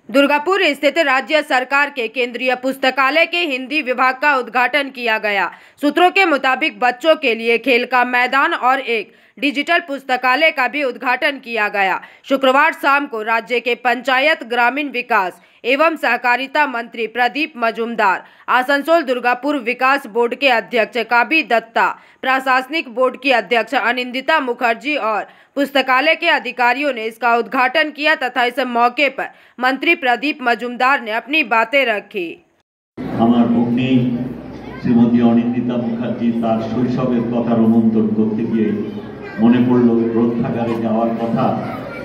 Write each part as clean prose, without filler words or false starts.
दुर्गापुर स्थित राज्य सरकार के केंद्रीय पुस्तकालय के हिंदी विभाग का उद्घाटन किया गया। सूत्रों के मुताबिक बच्चों के लिए खेल का मैदान और एक डिजिटल पुस्तकालय का भी उद्घाटन किया गया। शुक्रवार शाम को राज्य के पंचायत ग्रामीण विकास एवं सहकारिता मंत्री प्रदीप मजूमदार, आसनसोल दुर्गापुर विकास बोर्ड के अध्यक्ष काबी दत्ता, प्रशासनिक बोर्ड की अध्यक्ष अनिंदिता मुखर्जी और पुस्तकालय के अधिकारियों ने इसका उद्घाटन किया तथा इस मौके पर मंत्री प्रदीप मजूमदार ने अपनी बातें रखी। আমার ভগ্নী শ্রীমতী অনিন্দিতা মুখার্জি তার শৈশবের কথা রোমন্থন করতে গিয়ে মনে পড়ল গ্রন্থাগারে যাওয়ার কথা।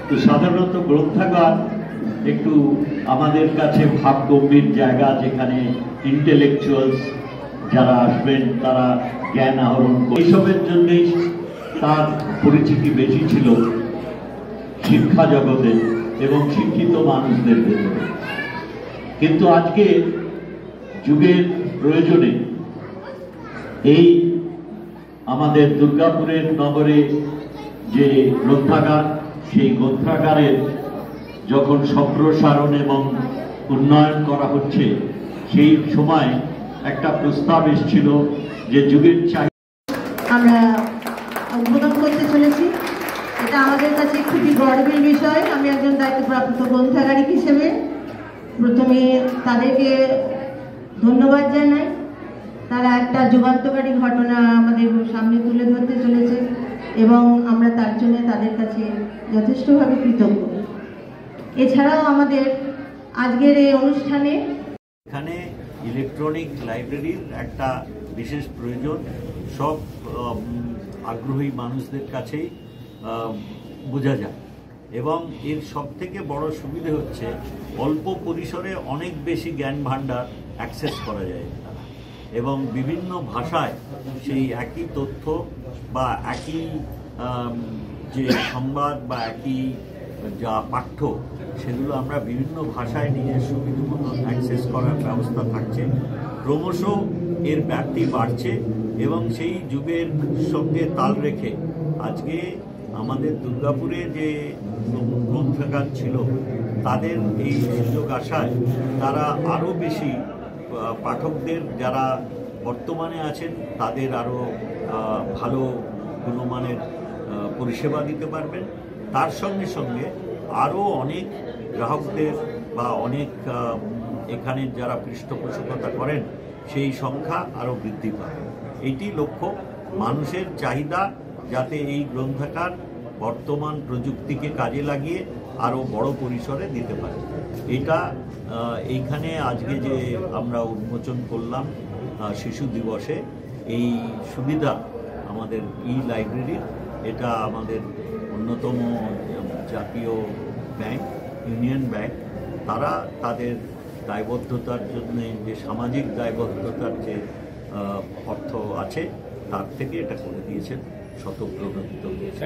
তো সাধারণত গ্রন্থাগার একটু আমাদের কাছে ভাবগম্ভীর জায়গা, যেখানে ইন্টেলেকচুয়ালস যারা আসবেন তারা জ্ঞান আহরণ করে। এইসবের জন্যই তার পরিচিতি বেশি ছিল শিক্ষা জগতে এবং শিক্ষিত মানুষদের ভেতরে। কিন্তু আজকে যুগের প্রয়োজনে এই আমাদের দুর্গাপুরের নগরে যে গ্রন্থাগার, সেই গ্রন্থাগারের যখন সম্প্রসারণ এবং উন্নয়ন করা হচ্ছে, সেই সময় একটা প্রস্তাব এসেছিল যে যুগের চাহিদা আমরা উদ্বোধন করতে চলেছি। এটা আমাদের কাছে খুবই গর্বের বিষয়। আমি একজন দায়িত্বপ্রাপ্ত গ্রন্থাগারিক হিসেবে প্রথমে তাদেরকে ধন্যবাদ জানাই। তারা একটা যুগান্তকারী ঘটনা আমাদের সামনে তুলে ধরতে চলেছে এবং আমরা তার জন্য তাদের কাছে যথেষ্টভাবে কৃতজ্ঞ। এছাড়াও আমাদের আজকের এই অনুষ্ঠানে এখানে ইলেকট্রনিক লাইব্রেরির একটা বিশেষ প্রয়োজন সব আগ্রহী মানুষদের কাছেই বোঝা যায় এবং এর সবথেকে বড় সুবিধা হচ্ছে অল্প পরিসরে অনেক বেশি জ্ঞান ভাণ্ডার অ্যাক্সেস করা যায় এবং বিভিন্ন ভাষায় সেই একই তথ্য বা একই যে সংবাদ বা একই যা পাঠ্য, সেগুলো আমরা বিভিন্ন ভাষায় নিজের সুবিধা মতো অ্যাক্সেস করার ব্যবস্থা থাকছে। ক্রমশ এর ব্যাপ্তি বাড়ছে এবং সেই যুগের সঙ্গে তাল রেখে আজকে আমাদের দুর্গাপুরে যে গ্রন্থাগার ছিল তাদের এই সুযোগ আসায় তারা আরও বেশি পাঠকদের যারা বর্তমানে আছেন তাদের আরও ভালো গুণমানের পরিষেবা দিতে পারবেন। তার সঙ্গে সঙ্গে আরও অনেক গ্রাহকদের বা অনেক এখানে যারা পৃষ্ঠপোষকতা করেন সেই সংখ্যা আরও বৃদ্ধি পাবে। এইটি লক্ষ্য, মানুষের চাহিদা যাতে এই গ্রন্থাগার বর্তমান প্রযুক্তিকে কাজে লাগিয়ে আরও বড় পরিসরে দিতে পারে। এটা এইখানে আজকে যে আমরা উন্মোচন করলাম শিশু দিবসে, এই সুবিধা আমাদের লাইব্রেরির, এটা আমাদের অন্যতম জাতীয় ব্যাংক ইউনিয়ন ব্যাংক, তারা তাদের দায়বদ্ধতার জন্য যে সামাজিক দায়বদ্ধতার যে অর্থ আছে তার থেকে এটা করে দিয়েছেন, শতপ্রণোদিত হয়েছে।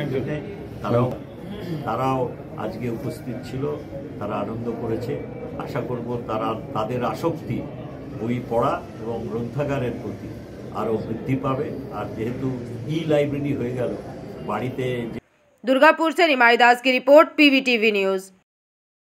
তারাও আজকে উপস্থিত ছিল, তারা আনন্দ করেছে। আশা করব তারা তাদের আসক্তি বই পড়া এবং গ্রন্থাগারের প্রতি আরও বৃদ্ধি পাবে। আর যেহেতু লাইব্রেরি হয়ে গেল বাড়িতে। दुर्गापुर से निमाई दास की रिपोर्ट, PVTV न्यूज।